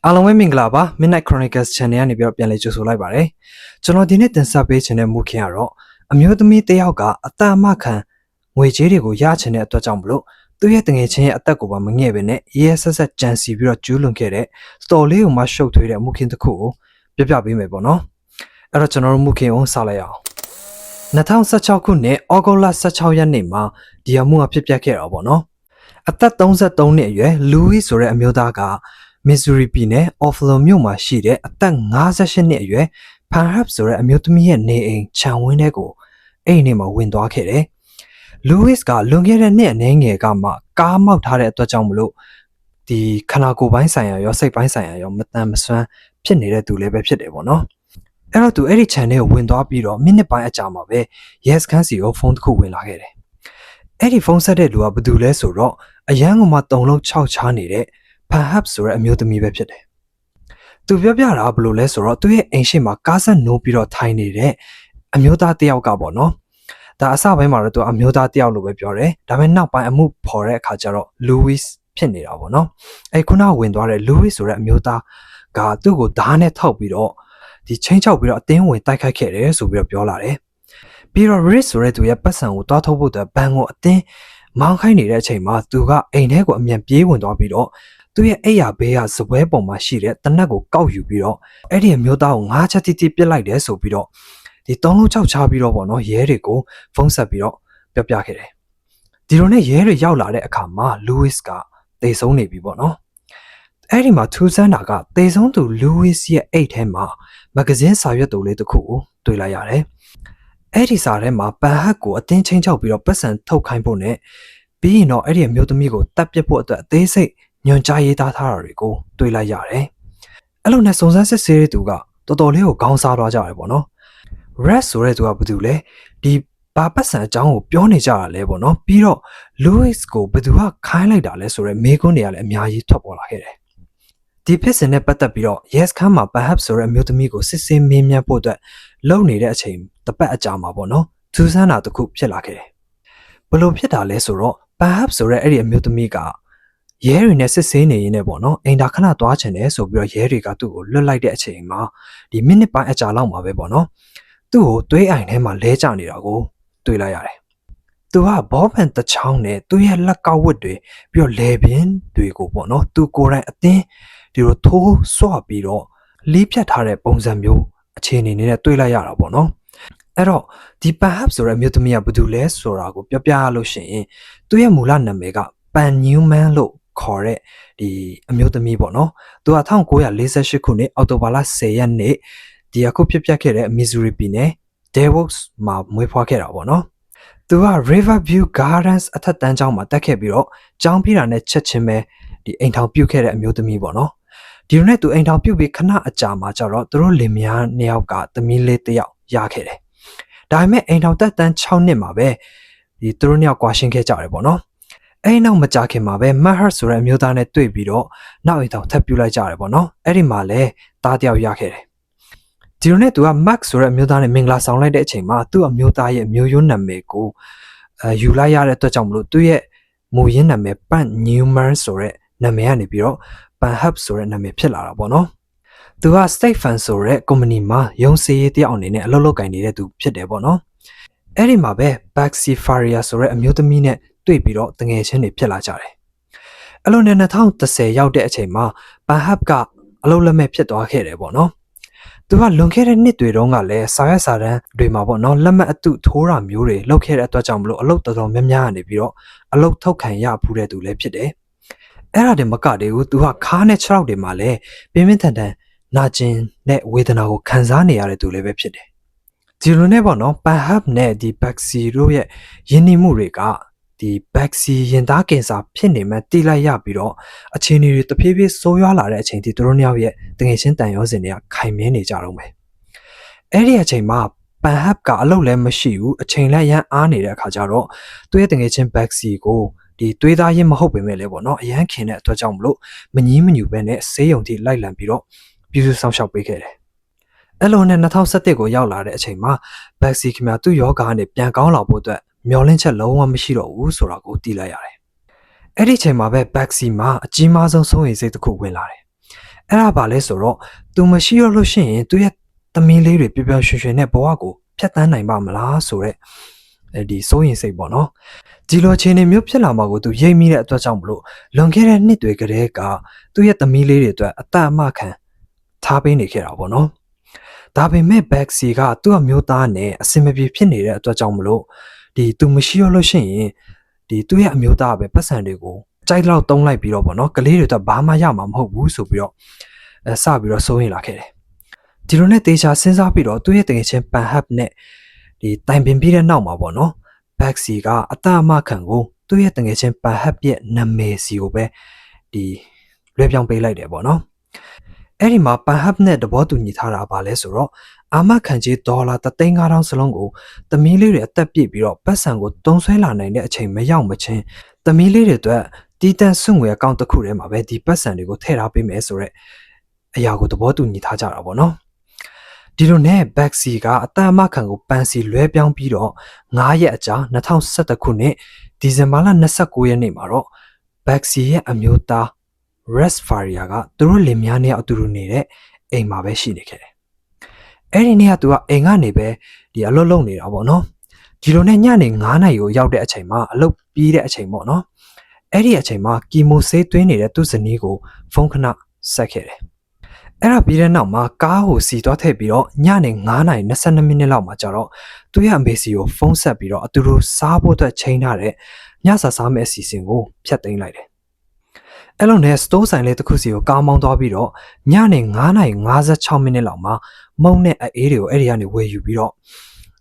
အားလုံးပဲမင်္ဂလာပါ Midnight Chronicles Channel ကနေပြီးတော့ပြန်လည်ကြိုဆိုလိုက်ပါတယ်ကျွန်တော်ဒီနေ့တင်ဆက်ပေးခြင်းတဲ့မူခင်းကတော့အမျိုးသမီးတစ်ယောက်ကအတအမခံငွေကြေးတွေကိုရချင်တဲ့အတွက်ကြောင့်မလို့သူ့ရဲ့တငယ်ချင်းရဲ့အသက်ကိုပါမငဲ့ပဲနဲ့ရဲဆက်ဆက်ကြံစီပြီးတော့ကျူးလွန်ခဲ့တဲ့ story လေးကိုမှရှုပ်ထွေးတဲ့မူခင်းတစ်ခုကိုပြပေးမယ်ပေါ့နော်အဲ့တော့ကျွန်တော်တို့မူခင်းကိုစလိုက်အောင်2016ခုနှစ်ဩဂုတ်လ16ရက်နေ့မှာဒီအမှုအဖြစ်ပြက်ခဲ့တာပေါ့နော်အသက်33နှစ်အရွယ် Louis ဆိုတဲ့အမျိုးသားကMissouri ပြည်နယ် Offalo မြို့မှာရှိတဲ့အသက်58နှစ်အရွယ် Panhab ဆိုတဲ့အမျိုးသမီးရဲ့နေအိမ်ခြံဝင်းထဲကိုအဲ့ဒီနေ့မှာဝင်သွားခဲ့တယ်။ Louis ကလွန်ခဲ့တဲ့နှစ်အနည်းငယ်ကမှကားမောက်ထားတဲ့အတွက်ကြောင့်မလို့ဒီခန္ဓာကိုယ်ပိုင်းဆိုင်ရာရောစိတ်ပိုင်းဆိုင်ရာရောမတန်မဆွမ်းဖြစ်နေတဲ့သူလည်းပဲဖြစ်တယ်ပေါ့နော်။အဲ့တော့သူအဲ့ဒီခြံထဲကိုဝင်သွားပြီးတော့မိနစ်ပိုင်းအကြာမှာပဲ Yes ခန်းစီကိုဖုန်းတစ်ခုဝင်လာခဲ့တယ်။အဲ့ဒီဖုန်းဆက်တဲ့လူကဘယ်သူလဲဆိုတော့အရန်ကမှ3လုံး6ချားနေတဲ့Panhab ဆိုတဲ့အမျိုးသမီးပဲဖြစ်တယ်။သူပြောပြတာဘယ်လိုလဲဆိုတော့သူ့ရဲ့အိမ်ရှိမှာကားဆက်နိုးပြီးတော့ထိုင်နေတဲ့အမျိုးသားတစ်ယောက်ကပေါ့နော်။ဒါအစပိုင်းမှာတော့သူအမျိုးသားတစ်ယောက်လိုပဲပြောတယ်။ဒါပေမဲ့နောက်ပိုင်းအမှုဖော်တဲ့အခါကျတော့ Louis ဖြစ်နေတာပေါ့နော်။အဲ့ခုနဝင်သွားတဲ့ Louis ဆိုတဲ့အမျိုးသားကသူ့ကိုဓာတ်နဲ့ထောက်ပြီးတော့ဒီချင်းချောက်ပြီးတော့အတင်းဝင်တိုက်ခိုက်ခဲ့တယ်ဆိုပြီးတော့ပြောလာတယ်။ပြီးတော့ Rich ဆိုတဲ့သူရဲ့ပတ်စံကိုတွားထုတ်ဖို့အတွက်ဘန်ကိုအတင်းမောင်းခိုင်းနေတဲ့အချိန်မှာသူကအိမ်ထဲကိုအမြန်ပြေးဝင်သွားပြီးတော့သူရဲ့အိယာဘေးကစပွဲပေါ်မှာရှိတဲ့တနက်ကိုကောက်ယူပြီးတော့အဲ့ဒီအမျိုးသားကိုငါးချက်တိတိပစ်လိုက်တယ်ဆိုပြီးတော့ဒီ3လုံး6ချားပြီးတော့ပေါ့နော်ရဲတွေကိုဖုန်းဆက်ပြီးတော့ပြောပြခဲ့တယ်ဒီလိုနဲ့ရဲတွေရောက်လာတဲ့အခါမှာ Louis ကတေဆုံးနေပြီပေါ့နော်အဲ့ဒီမှာထူးဆန်းတာကတေဆုံးသူ Louis ရဲ့အိတ်ထဲမှာမဂဇင်းစာရွက်တူလေးတစ်ခုကိုတွေ့လိုက်ရတယ်အဲ့ဒီစာထဲမှာPanhabကိုအတင်းချင်းချောက်ပြီးတော့ပတ်စံထုတ်ခိုင်းဖို့နဲ့ပြီးရင်တော့အဲ့ဒီအမျိုးသမီးကိုတပ်ပစ်ဖို့အတွက်အသေးစိတ်ညွန်ကြားရေးသားထားတာတွေကိုတွေ့လိုက်ရတယ်။အဲ့လိုနဲ့စုံစမ်းစစ်ဆေးတဲ့သူကတော်တော်လေးကိုခေါင်းစားသွားကြတယ်ပေါ့နော်။ Red ဆိုတဲ့သူကဘာတူလဲဒီဘာပတ်စံအကြောင်းကိုပြောနေကြတာလဲပေါ့နော်။ပြီးတော့ Louis ကိုဘယ်သူကခိုင်းလိုက်တာလဲဆိုတော့မေးခွန်းတွေကလည်းအများကြီးထွက်ပေါ်လာခဲ့တယ်။ဒီဖြစ်စဉ်နဲ့ပတ်သက်ပြီးတော့ Yes ခန်းမှာ Panhab ဆိုတဲ့အမျိုးသမီးကိုစစ်ဆေးမေးမြန်းဖို့အတွက်လုပ်နေတဲ့အချိန်တစ်ပတ်အကြာမှာပေါ့နော်။ထူးဆန်းတာတစ်ခုဖြစ်လာခဲ့တယ်။ဘယ်လိုဖြစ်တာလဲဆိုတော့ Panhab ဆိုတဲ့အဲ့ဒီအမျိုးသမီးကရဲတွေနဲ့စစ်ဆေးနေရင်းနဲ့ပေါ့နော်အိမ်သာခဏသွားချင်တယ်ဆိုပြီးတော့ရဲတွေကသူ့ကိုလွတ်လိုက်တဲ့အချိန်မှာဒီမိနစ်ပိုင်းအကြာလောက်မှာပဲပေါ့နော်သူ့ကိုသွေးအိုင်ထဲမှာလဲကျနေတာကိုတွေ့လိုက်ရတယ်သူကဘောပန်တချောင်းနဲ့သူ့ရဲ့လက်ကောက်ဝတ်တွေပြီးတော့လေပင်တွေကိုပေါ့နော်သူကိုယ်တိုင်အတင်းဒီလိုထိုးဆွပြီးတော့လီးဖြတ်ထားတဲ့ပုံစံမျိုးအခြေအနေနဲ့တွေ့လိုက်ရတာပေါ့နော်အဲ့တော့ဒီ Panhab ဆိုတဲ့အမျိုးသမီးကဘာတူလဲဆိုတာကိုပြောပြရလို့ရှိရင်သူ့ရဲ့မူလနာမည်ကPan Newman လို့ခေါ်တဲ့ဒီအမျိုးသမီးပေါ့နော်သူက1948ခုနှစ်အောက်တိုဘာလ10ရက်နေ့ဒီအခုဖြစ်ပျက်ခဲ့တဲ့ Missouri ပြည်နယ် Devils မှာမွေးဖွားခဲ့တာပေါ့နော်သူက Riverview Gardens အထက်တန်းကျောင်းမှာတက်ခဲ့ပြီးတော့ကျောင်းပြီးတာနဲ့ချက်ချင်းပဲဒီအိမ်ထောင်ပြုတ်ခဲ့တဲ့အမျိုးသမီးပေါ့နော်ဒီလိုနဲ့သူအိမ်ထောင်ပြုတ်ပြီးခဏအကြာမှာကျတော့သူတို့လင်မယားနှစ်ယောက်ကသမီးလေးတစ်ယောက်ရခဲ့တယ်ဒါပေမဲ့အိမ်ထောင်တက်တန်း6နှစ်မှာပဲဒီသူတို့နှစ်ယောက်ကွာရှင်းခဲ့ကြတယ်ပေါ့နော်အဲ့နောက်မကြခင်မှာပဲ Maher ဆိုတဲ့အမျိုးသားနဲ့တွေ့ပြီးတော့နောက်အိမ်တော်ထပ်ပြလိုက်ကြတယ်ပေါ့နော်အဲ့ဒီမှာလဲသားတယောက်ရခဲ့တယ်ဒီလိုနဲ့သူက Max ဆိုတဲ့အမျိုးသားနဲ့မင်္ဂလာဆောင်လိုက်တဲ့အချိန်မှာသူ့အမျိုးသားရဲ့မျိုးရိုးနာမည်ကိုယူလိုက်ရတဲ့အတွက်ကြောင့်မလို့သူ့ရဲ့မူရင်းနာမည် Pan Newman ဆိုတဲ့နာမည်ကနေပြီးတော့ Panhab ဆိုတဲ့နာမည်ဖြစ်လာတာပေါ့နော်သူက State Fund ဆိုတဲ့ company မှာရုံးစည်းရေးတယောက်အနေနဲ့အလုပ်လုပ်ကိုင်နေတဲ့သူဖြစ်တယ်ပေါ့နော်အဲ့ဒီမှာပဲ Baxi Faria ဆိုတဲ့အမျိုးသမီးနဲ့တွေ့ပြီးတော့တငယ်ချင်းတွေဖြစ်လာကြတယ်။အဲ့လိုနဲ့2010ရောက်တဲ့အချိန်မှာ Panhab ကအလုပ်လက်မဲ့ဖြစ်သွားခဲ့တယ်ပေါ့နော်။သူကလွန်ခဲ့တဲ့နှစ်တွေတုန်းကလည်းစာရွက်စာတမ်းတွေမှာပေါ့နော်လက်မှတ်အတုထိုးတာမျိုးတွေလုပ်ခဲ့တဲ့အတွက်ကြောင့်မလို့အလုပ်တော်တော်များများကနေပြီးတော့အလုပ်ထုတ်ခံရဖူးတဲ့သူလည်းဖြစ်တယ်။အဲ့ဒါတည်းမကတည်းကသူကခါးနဲ့ခြေထောက်တွေမှာလည်းပြင်းပြင်းထန်ထန်နာကျင်တဲ့ဝေဒနာကိုခံစားနေရတဲ့သူလည်းပဲဖြစ်တယ်။ဒီလိုနဲ့ပေါ့နော် Panhab နဲ့ဒီ Baxi တို့ရဲ့ယဉ်ကျေးမှုတွေကဒီ Baxi ရင်သားကင်ဆာဖြစ်နေမှတိလိုက်ရပြီးတော့အခြေအနေတွေတဖြည်းဖြည်းဆိုးရွားလာတဲ့အချိန်ထိသူတို့နှစ်ယောက်ရဲ့တငယ်ချင်းတန်ရောစင်တွေကခိုင်မြဲနေကြတော့မယ်အဲ့ဒီအချိန်မှာ Panhab ကအလုပ်လည်းမရှိဘူးအချိန်လည်းရမ်းအားနေတဲ့အခါကျတော့သူ့ရဲ့တငယ်ချင်း Baxi ကိုဒီသွေးသားရင်းမဟုတ်ပေမဲ့လည်းပေါ့နော်အရန်ခင်တဲ့အတွက်ကြောင့်မလို့မငီးမညူပဲနဲ့ဆေးရုံထိလိုက်လံပြီးတော့ပြုစုဆောင်ရှောက်ပေးခဲ့တယ်အဲ့လိုနဲ့2017ကိုရောက်လာတဲ့အချိန်မှာ Baxi ခင်ဗျာသူ့ယောဂကနေပြန်ကောင်းလာဖို့အတွက်မျောလင့်ချက်လုံးဝမရှိတော့ဘူးဆိုတာကိုသိလိုက်ရတယ်။အဲ့ဒီချိန်မှာပဲ Baxi မှာအကြီးမားဆုံးစိုးရိမ်စိတ်တစ်ခုဝင်လာတယ် အဲ့ဒါပါလဲဆိုတော့သူမရှိတော့လို့ရှိရင်သူရဲ့သမီးလေးတွေပျော်ပျော်ရွှင်ရွှင်နဲ့ဘဝကိုဖျက်ဆီးနိုင်ပါမလားဆိုတဲ့ဒီစိုးရင်စိတ်ပေါ့နော်ဒီလိုအခြေအနေမျိုးဖြစ်လာမှာကိုသူရိပ်မိတဲ့အတွက်ကြောင့်မလို့လွန်ခဲ့တဲ့နှစ်တွေကတည်းကသူ့ရဲ့သမီးလေးတွေအတွက်အတအမခံထားပေးနေခဲ့တာပေါ့နော်ဒါပေမဲ့ Baxi ကသူ့အမျိုးသားနဲ့အစင်မပြေဖြစ်နေတဲ့အတွက်ကြောင့်မလို့ဒီသူမရှိတော့လို့ရှိရင်ဒီသူ့ရဲ့အမျိုးသားပဲပတ်စံတွေကိုကြိုက်လောက်တုံးလိုက်ပြီးတော့ပေါ့နော်ကလေးတွေတော့ဘာမှရမှာမဟုတ်ဘူးဆိုပြီးတော့စပြီးတော့စိုးရင်လာခဲ့တယ်ဒီလိုနဲ့တေချာစဉ်းစားပြီးတော့သူ့ရဲ့တကယ်ချင်းပန်ဟပ်နဲ့ဒီတိုင်ပင်ပြီးတဲ့နောက်မှာပေါ့နော် Baxi ကအတအမခံကိုသူ့ရဲ့တကယ်ချင်းပန်ဟပ်ရဲ့နာမည်စီကိုပဲဒီလွှဲပြောင်းပေးလိုက်တယ်ပေါ့နော်အဲ့ဒီမှာပန်ဟပ်နဲ့သဘောတူညီထားတာပါလဲဆိုတော့အာမခံကြီးဒေါ်လာ3,500စလုံးကိုသမီးလေးတွေအသက်ပြည့်ပြီးတော့ပတ်စံကိုတုံးဆွဲလာနိုင်တဲ့အချိန်မရောက်မချင်းသမီးလေးတွေအတွက်တီးတန့်စွန့်ငွေအကောင့်တစ်ခုထဲမှာပဲဒီပတ်စံတွေကိုထည့်ထားပေးမယ်ဆိုတော့အရာကိုသဘောတူညီထားကြတာပေါ့နော်ဒီလိုနဲ့ Baxi ကအတအမခံကိုပန်စီလွဲပြောင်းပြီးတော့9ရက်အကြာ2011ခုနှစ်ဒီဇင်ဘာလ29ရက်နေ့မှာတော့ Baxi ရဲ့အမျိုးသား Res Faria ကသူတို့လင်မယားနဲ့အတူတူနေတဲ့အိမ်မှာပဲရှိနေခဲ့တယ်။အဲ့ဒီနေ့ကသူကအိမ်ကနေပဲဒီအလုပ်လုပ်နေတာပေါ့နော်။ဒီလိုနဲ့ညနေ9နာရီကိုရောက်တဲ့အချိန်မှာအလုပ်ပြီးတဲ့အချိန်ပေါ့နော်။အဲ့ဒီအချိန်မှာကီမိုဆေးသွင်းနေတဲ့သူ့ဇနီးကိုဖုန်းခဏဆက်ခဲ့တယ်။အဲ့ဒါပြီးတဲ့နောက်မှာကားကိုစီသွားထည့်ပြီးတော့ညနေ9:22မိနစ်လောက်မှာကျတော့သူ့ရဲ့အမေစီကိုဖုန်းဆက်ပြီးတော့အတူတူစားဖို့အတွက်ချိန်ထားတဲ့ညစာစားမယ့်အစီအစဉ်ကိုဖျက်သိမ်းလိုက်တယ်။အဲ့လိုနဲ့စတိုးဆိုင်လေးတစ်ခုစီကိုကားမောင်းသွားပြီးတော့ညနေ9:56မိနစ်လောက်မှာမုံနဲ့အေးတွေကိုအဲ့ဒီကနေဝယ်ယူပြီးတော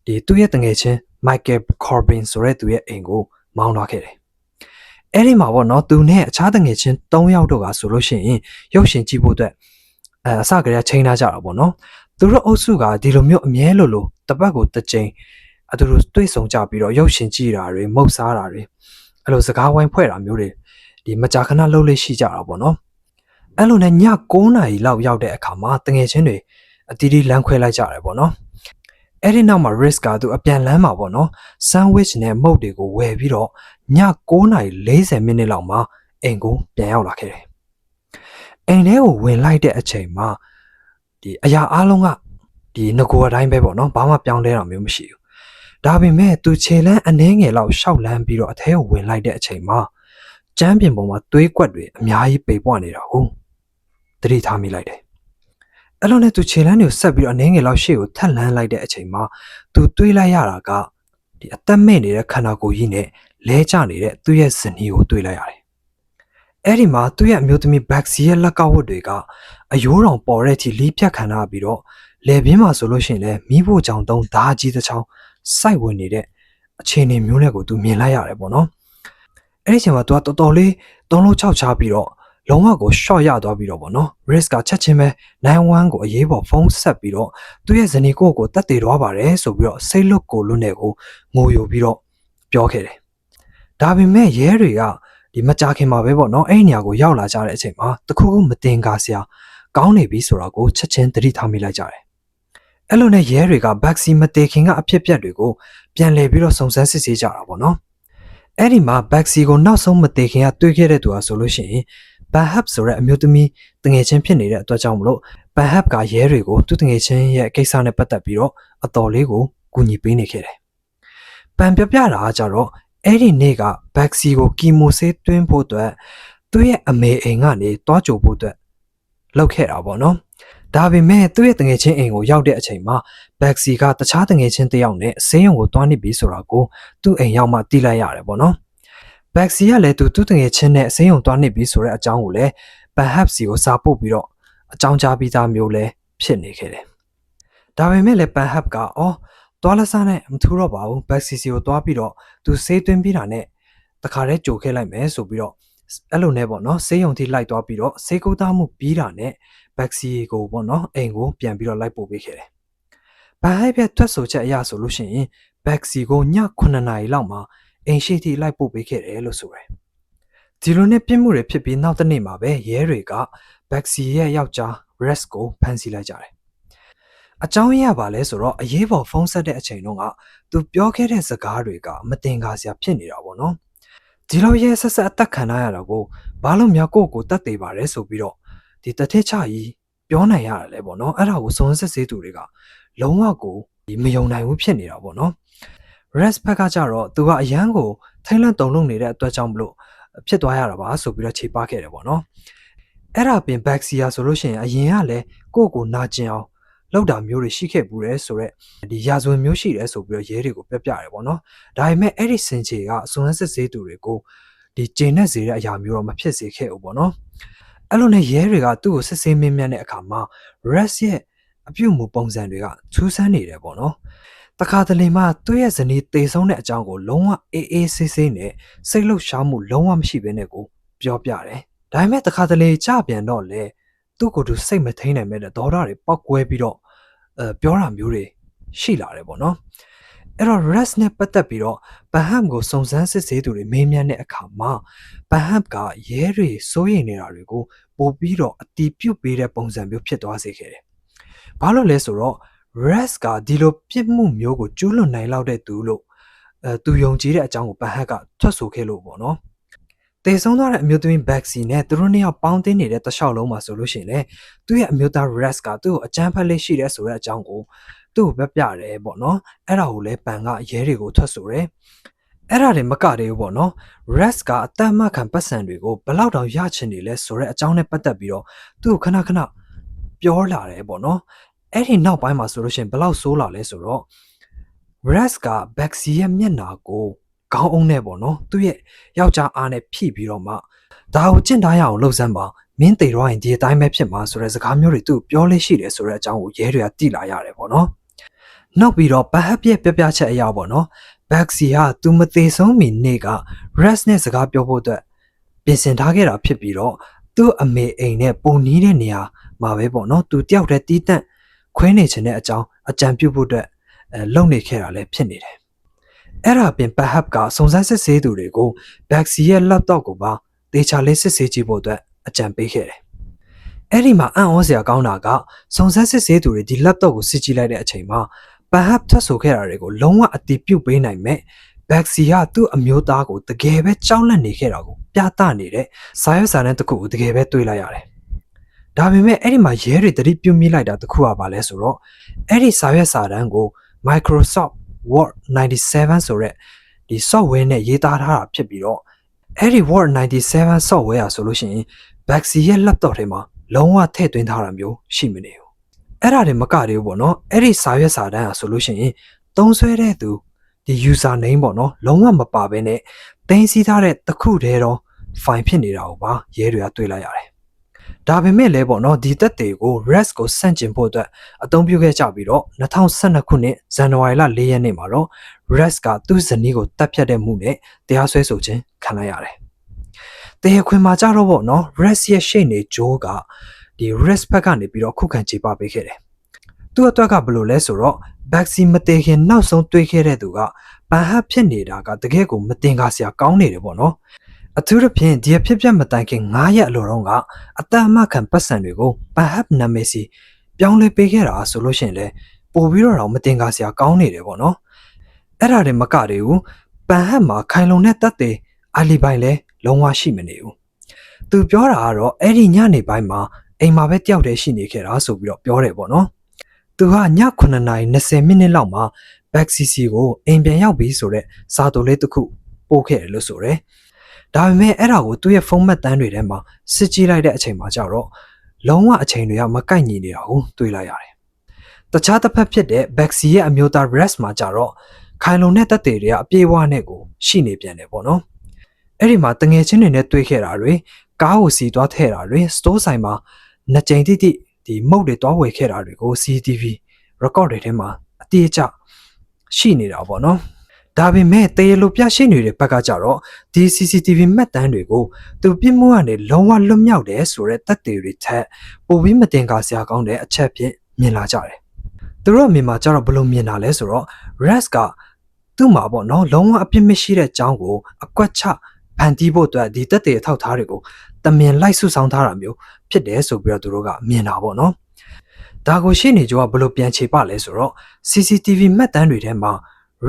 ့ဒီသူ့ရဲ့တငယ်ချင်း Michael Corbin ဆိုတဲ့သူရဲ့အိမ်ကိုမောင်းသွားခဲ့တယ်။အဲ့ဒီမှာပေါ့နော်သူနဲ့အခြားတငယ်ချင်း3ယောက်တို့ကဆိုလို့ရှိရင်ရုပ်ရှင်ကြည့်ဖို့အတွက်အစကတည်းကချိန်ထားကြတာပေါ့နော်သူတို့အုပ်စုကဒီလိုမျိုးအမြဲလိုတပတ်ကိုတစ်ကြိမ်အတူတူတွေ့ဆုံကြပြီးတော့ရုပ်ရှင်ကြည့်တာတွေမုတ်စားတာတွေအဲ့လိုစကားဝိုင်းဖွဲ့တာမျိုးတွေဒီမကြာခဏလှုပ်လေ့ရှိကြတာပေါ့နော်အဲ့လိုနဲ့ည9နာရီလောက်ရောက်တဲ့အခါမှာတငယ်ချင်းတွေအတီးတီးလမ်းခွဲလိုက်ကြတယ်ပေါ့နော်အဲ့ဒီနောက်မှာ Risk ကသူအပြန်လမ်းမှာပေါ့နော် sandwich နဲ့မုတ်တွေကိုဝယ်ပြီးတော့ည9:40မိနစ်လောက်မှာအိမ်ကိုပြန်ရောက်လာခဲ့တယ်အိမ်ထဲကိုဝင်လိုက်တဲ့အချိန်မှာဒီအရာအားလုံးကဒီငကိုအတိုင်းပဲပေါ့နော်ဘာမှပြောင်းလဲတာမျိုးမရှိဘူးဒါပေမဲ့သူခြေလမ်းအနှဲငယ်လောက်ရှောက်လန်းပြီးတော့အထဲကိုဝင်လိုက်တဲ့အချိန်မှာကျမ်းပြင်ပေါ်မှာသွေးကွက်တွေအများကြီးပိတ်ပွားနေတာကိုသတိထားမိလိုက်တယ်အဲ့လိုနဲ့သူခြေလမ်းတွေကိုဆက်ပြီးတော့အနှဲငယ်လောက်ရှေ့ကိုထပ်လန်းလိုက်တဲ့အချိန်မှာသူတွေးလိုက်ရတာကဒီအသက်မဲ့နေတဲ့ခန္ဓာကိုယ်ကြီးနဲ့လဲကျနေတဲ့သူ့ရဲ့ဇနီးကိုတွေးလိုက်ရတယ်အဲ့ဒီမှာသူ့ရဲ့အမျိုးသမီး Baxi ရဲ့လက်ကောက်ဝတ်တွေကအယိုးတော်ပေါ်တဲ့အထိလီးဖြတ်ခံရပြီးတော့လေပြင်းမှာဆိုလို့ရှိရင်လည်းမိဖို့ကြောင့်တုံးဓာကြီးတစ်ချောင်းစိုက်ဝင်နေတဲ့အခြေအနေမျိုးနဲ့ကိုသူမြင်လိုက်ရတယ်ပေါ့နော်အဲ့ဒီချိန်မှာသူကတော်တော်လေးသုံးလုံး6ချပြီးတော့လုံးဝကို short ရသွားပြီးတော့ပေါ့နော် Risk ကချက်ချင်းပဲ911ကိုအရေးပေါ်ဖုန်းဆက်ပြီးတော့သူ့ရဲ့ဇနီးကိုတက်တည်သွားပါတယ်ဆိုပြီးတော့စိတ်လွတ်ကိုလွတ်နေကိုငိုယိုပြီးတော့ပြောခဲ့တယ်ဒါပေမဲ့ရဲတွေကဒီမကြခင်မှာပဲပေါ့နော်အဲ့ဒီနေရာကိုရောက်လာကြတဲ့အချိန်မှာတခုခုမတင်ကားစရာကောင်းနေပြီဆိုတာကိုချက်ချင်းသတိထားမိလိုက်ကြတယ်အဲ့လိုနဲ့ရဲတွေက Baxi မတေခင်ကအဖြစ်ပြက်တွေကိုပြန်လည်ပြီးတော့စုံစမ်းစစ်ဆေးကြတာပေါ့နော်အဲ့ဒီမှာ Baxi ကိုနောက်ဆုံးမတေခင်ကတွေ့ခဲ့တဲ့သူဟာဆိုလို့ရှိရင် Bahab ဆိုတဲ့အမျိုးသမီးတငယ်ချင်းဖြစ်နေတဲ့အတွက်ကြောင့်မလို့ Bahab ကရဲတွေကိုသူ့တငယ်ချင်းရဲ့ကိစ္စနဲ့ပတ်သက်ပြီးတော့အတော်လေးကိုကူညီပေးနေခဲ့တယ်ပန်ပြပြတာကကြတော့အဲ့ဒီနေ့က Baxi ကိုကီမိုဆေးသွင်းဖို့အတွက်သူ့ရဲ့အမေအိမ်ကနေတွားကြိုဖို့အတွက်လုပ်ခဲ့တာပေါ့နော်ဒါပေမဲ့သူ့ရဲ့တငယ်ချင်းအိမ်ကိုရောက်တဲ့အချိန်မှာ Baxi ကတခြားတငယ်ချင်းတစ်ယောက်နဲ့ဆေးရုံကိုတွားနေပြီဆိုတာကိုသူ့အိမ်ရောက်မှသိလိုက်ရတယ်ပေါ့နော် Baxi ကလည်းသူ့တငယ်ချင်းနဲ့ဆေးရုံတွားနေပြီဆိုတဲ့အကြောင်းကိုလည်း Bahab စီကိုစာပို့ပြီးတော့အကြောင်းကြားပြီးသားမျိုးလည်းဖြစ်နေခဲ့တယ်ဒါပေမဲ့လည်း Bahab ကသွားလက်စားနဲ့မထူတော့ပါဘူး Baxi စီကိုတွားပြီးတော့သူဆေးသွင်းပြီးတာနဲ့တခါတည်းကြိုခဲ့လိုက်မယ်ဆိုပြီးတော့အဲ့လိုနဲ့ပေါ့နော်ဆေးရုံထိလိုက်သွားပြီးတော့ဆေးကုသမှုပြီးတာနဲ့ Baxi ကိုပေါ့နော်အိမ်ကိုပြန်ပြီးတော့လိုက်ပို့ပေးခဲ့တယ်။ဘာဟိုက်ပြတ်ထွက်ဆိုချက်အရဆိုလို့ရှိရင် Baxi ကိုည9နာရီလောက်မှာအိမ်ရှိထိလိုက်ပို့ပေးခဲ့တယ်လို့ဆိုတယ်။ဒီလိုနဲ့ပြစ်မှုတွေဖြစ်ပြီးနောက်တစ်နေ့မှာပဲရဲတွေက Baxi ရဲ့ယောက်ျား Res ကိုဖမ်းဆီးလိုက်ကြတယ်။အကြောင်းရပါလဲဆိုတော့အရေးပေါ်ဖုန်းဆက်တဲ့အချိန်တုန်းကသူပြောခဲ့တဲ့စကားတွေကမတင်ကားစရာဖြစ်နေတာပေါ့နော်။ဒီလိုရဲဆက်ဆက်အသက်ခံရတာကိုဘာလို့မြောက်ကိုတက်သေးပါလဲဆိုပြီးတော့ ဒီတထစ်ချကြီးပြောနိုင်ရတယ်လေပေါ့နော်အဲ့ဒါကိုစုံစမ်းစစ်ဆေးသူတွေကလုံးဝကိုဒီမယုံနိုင်ဘူးဖြစ်နေတာပေါ့နော် rest ဘက်ကကြတော့သူကအရန်ကိုထိတ်လန့်တုန်လှုပ်နေတဲ့အတွက်ကြောင့်မလို့ဖြစ်သွားရတာပါဆိုပြီးတော့ခြေပခဲ့တယ်ပေါ့နော်အဲ့ဒါပင် Baxia ဆိုလို့ရှိရင်အရင်ကလည်းကိုနာကျင်အောင်လောက်တာမျိုးတွေရှိခဲ့ဘူးတဲ့ဆိုတော့ဒီရာဇဝင်မျိုးရှိတယ်ဆိုပြီးတော့ရဲတွေကိုပြပြရတယ်ပေါ့နော်ဒါပေမဲ့အဲ့ဒီစင်ချေကအစွမ်းစစ်ဆေးသူတွေကိုဒီကျင်းနဲ့စေတဲ့အရာမျိုးတော့မဖြစ်စေခဲ့ဘူးပေါ့နော်အဲ့လိုနဲ့ရဲတွေကသူ့ကိုစစ်ဆေးမင်းမြတ်တဲ့အခါမှာ rest ရဲ့အပြုတ်မှုပုံစံတွေကထူးဆန်းနေတယ်ပေါ့နော်တခါတလေမှသူ့ရဲ့ဇနီးတေဆုံးတဲ့အကြောင်းကိုလုံးဝအေးဆေးဆေးနဲ့စိတ်လှုပ်ရှားမှုလုံးဝမရှိဘဲနဲ့ကိုပြောပြတယ်ဒါပေမဲ့တခါတလေကြပြန်တော့လေသူ့ကိုယ်သူစိတ်မထိန်နိုင်မဲ့တဲ့ဒေါသတွေပောက်ကွဲပြီးတော့ပြောတာမျိုးတွေရှိလာတယ်ပေါ့နော်အဲ့တော့ rest နဲ့ပတ်သက်ပြီးတော့ဘဟမ်ကိုစုံစမ်းစစ်ဆေးသူတွေမေးမြန်းတဲ့အခါမှာဘဟမ်ကရဲတွေစိုးရိမ်နေတာတွေကိုပို့ပြီးတော့အတီးပြုတ်ပေးတဲ့ပုံစံမျိုးဖြစ်သွားစေခဲ့တယ်။ဘာလို့လဲဆိုတော့ rest ကဒီလိုပြစ်မှုမျိုးကိုကျူးလွန်နိုင်လောက်တဲ့သူလို့သူယုံကြည်တဲ့အကြောင်းကိုဘဟမ်ကထွက်ဆိုခဲ့လို့ပေါ့နော်။တေဆုံးသွားတဲ့အမျိုးသမီး Baxi နဲ့သူတို့နှစ်ယောက်ပေါင်းတင်နေတဲ့တခြားလုံးမှာဆိုလို့ရှိရင်လေသူ့ရဲ့အမျိုးသား rest ကသူ့ကိုအကြမ်းဖက်လေးရှိတဲ့ဆိုတဲ့အကြောင်းကိုသူ့ကိုပြတယ်ပေါ့နော်အဲ့ဒါကိုလည်းပန်ကရဲတွေကိုထွက်ဆိုတယ်အဲ့ဒါတွေမကသေးဘူးပေါ့နော် rest ကအတမ်းမခံပတ်စံတွေကိုဘလောက်တောင်ရချင်နေလဲဆိုတဲ့အကြောင်းနဲ့ပတ်သက်ပြီးတော့သူ့ကိုခဏပြောလာတယ်ပေါ့နော်အဲ့ဒီနောက်ပိုင်းမှာဆိုလို့ရှိရင်ဘလောက်ဆိုးလာလဲဆိုတော့ rest က Baxi ရဲ့မျက်နှာကိုခေါင်းအုံးနဲ့ပေါ့နော်သူ့ရဲ့ယောက်ျားအားနဲ့ဖိပြီးတော့မှဒါကိုကျင့်ထားရအောင်လှုပ်စမ်းပါမင်းတေတော့ရင်ဒီအတိုင်းပဲဖြစ်မှာဆိုတဲ့စကားမျိုးတွေသူ့ပြောလေးရှိတယ်ဆိုတဲ့အကြောင်းကိုရဲတွေကသိလာရတယ်ပေါ့နော်နောက်ပြီးတော့ဘဟပ်ရဲ့ပြပြချက်အရာပေါ့နော် Baxi ဟာသူမသေးဆုံးမီနေ့က rest နဲ့စကားပြောဖို့အတွက်ပြင်ဆင်ထားခဲ့တာဖြစ်ပြီးတော့သူ့အမေအိမ်နဲ့ပုံနီးတဲ့နေရာမှာပဲပေါ့နော်သူတယောက်တည်းတီးတန့်ခွင်းနေချင်တဲ့အကြောင်းအကြံပြုဖို့အတွက်လုပ်နေခဲ့တာလည်းဖြစ်နေတယ်အဲ့ဒါပြင်ဘဟပ်ကစုံစမ်းစစ်ဆေးသူတွေကို Baxi ရဲ့ laptop ကိုပါတေချာလေးစစ်ဆေးကြည့်ဖို့အတွက်အကြံပေးခဲ့တယ်အဲ့ဒီမှာအံ့ဩစရာကောင်းတာကစုံစမ်းစစ်ဆေးသူတွေဒီ laptop ကိုစစ်ကြည့်လိုက်တဲ့အချိန်မှာဘဟပ်ထွက်ဆိုခဲ့တာတွေကိုလုံးဝအတိပြုတ်ပေးနိုင်မဲ့ Baxi ကသူ့အမျိုးသားကိုတကယ်ပဲကြောက်လန့်နေခဲ့တာကိုပြသနေတဲ့စာရွက်စာတမ်းတစ်ခုကိုတကယ်ပဲတွေ့လိုက်ရတယ်။ဒါပေမဲ့အဲ့ဒီမှာရဲတွေတတိပြုတ်မိလိုက်တာတစ်ခုကပါလဲဆိုတော့အဲ့ဒီစာရွက်စာတမ်းကို Microsoft Word 97ဆိုတဲ့ဒီ software နဲ့ရေးသားထားတာဖြစ်ပြီးတော့အဲ့ဒီ Word 97 software อ่ะဆိုလို့ရှိရင် Baxi ရဲ့ laptop ထဲမှာလုံးဝထည့်သွင်းထားတာမျိုးရှိမနေဘူးအဲ့ဒါတွေမကသေးဘူးပေါ့နော်အဲ့ဒီစာရွက်စာတမ်းอ่ะဆိုလို့ရှိရင်သုံးဆွဲတဲ့သူဒီ user name ပေါ့နော်လုံးဝမပါဘဲနဲ့တင်စီထားတဲ့တစ်ခုတည်းတော့ file ဖြစ်နေတာကိုပါရဲတွေကတွေ့လိုက်ရတယ်ဒါပေမဲ့လည်းပေါ့နော်ဒီသက်တွေကို rest ကိုစန့်ကျင်ဖို့အတွက်အသုံးပြုခဲ့ကြပြီးတော့2012ခုနှစ်ဇန်နဝါရီလ4ရက်နေ့မှာတော့ rest ကသူ့ဇနီးကိုတပ်ဖြတ်တဲ့မှုနဲ့တရားစွဲဆိုခြင်းခံလိုက်ရတယ်။တရားခွင်မှာကြတော့ပေါ့နော် rest ရဲ့ရှေ့နေဂျိုးကဒီ rest ဘက်ကနေပြီးတော့ခုခံချေပပေးခဲ့တယ်။သူ့အတွက်ကဘယ်လိုလဲဆိုတော့ Baxi မတည်ခင်နောက်ဆုံးတွေ့ခဲ့တဲ့သူကပန်ဟပ်ဖြစ်နေတာကတကယ်ကိုမတင်ကားစရာကောင်းနေတယ်ပေါ့နော်။အထူးသဖြင့်ဒီအဖြစ်ပြတ်မတိုင်ခင်9ရက်အလိုတုန်းကအတအမခံပတ်စံတွေကိုဘဟပ်နာမည်စီပြောင်းလဲပေးခဲ့တာဆိုလို့ရှိရင်လေပို့ပြီးတော့မတင်ကားစရာကောင်းနေတယ်ပေါ့နော်အဲ့ဒါတွေမကသေးဘူးပန်ဟပ်မှာခိုင်လုံတဲ့တပ်တွေအာလီပိုင်လဲလုံးဝရှိမနေဘူးသူပြောတာကတော့အဲ့ဒီညနေပိုင်းမှာအိမ်မှာပဲတယောက်တည်းရှိနေခဲ့တာဆိုပြီးတော့ပြောတယ်ပေါ့နော်သူကည9:20မိနစ်လောက်မှာ Baxi ကိုအိမ်ပြန်ရောက်ပြီဆိုတော့စာတိုလေးတစ်ခုပို့ခဲ့တယ်လို့ဆိုတယ်ဒါပေမဲ့အဲ့ဒါကိုသူ့ရဲ့ဖုန်းမှတ်တမ်းတွေထဲမှာစစ်ကြည့်လိုက်တဲ့အချိန်မှာကျတော့လုံးဝအချိန်တွေကမကိုက်ညီနေတာကိုတွေ့လိုက်ရတယ်။တခြားတစ်ဖက်ဖြစ်တဲ့ Baxi ရဲ့အမျိုးသား rest မှာကျတော့ခိုင်လုံတဲ့တပ်တွေတွေကအပြေးအဝနဲ့ကိုရှိနေပြန်တယ်ပေါ့နော်။အဲ့ဒီမှာတငယ်ချင်းတွေနဲ့တွေ့ခဲ့တာတွေကားကိုစီသွားထည့်တာတွေ store ဆိုင်မှာနှစ်ကြိမ်တိဒီမုတ်တွေတွားဝယ်ခဲ့တာတွေကို CCTV record တွေထဲမှာအတိအကျရှိနေတာပေါ့နော်။ဒါပေမဲ့တရေလိုပြရှိနေတဲ့ဘက်ကကြတော့ဒီ CCTV မှတ်တမ်းတွေကိုသူပြစ်မှုကနေလုံးဝလွတ်မြောက်တယ်ဆိုတဲ့သက်သေတွေထက်ပိုပြီးမတင်ကားစရာကောင်းတဲ့အချက်ဖြင့်မြင်လာကြတယ်။သူတို့အမြင်မှာကြတော့ဘယ်လိုမြင်တာလဲဆိုတော့ rest ကသူ့မှာပေါ့နော်လုံးဝအပြစ်မရှိတဲ့အကြောင်းကိုအကွက်ချဖန်တီးဖို့အတွက်ဒီသက်သေအထောက်ထားတွေကိုတမင်လိုက်ဆုဆောင်ထားတာမျိုးဖြစ်တယ်ဆိုပြီးတော့သူတို့ကမြင်တာပေါ့နော်။ဒါကိုရှင်းနေကြကဘယ်လိုပြန်ခြေပလဲဆိုတော့ CCTV မှတ်တမ်းတွေထဲမှာ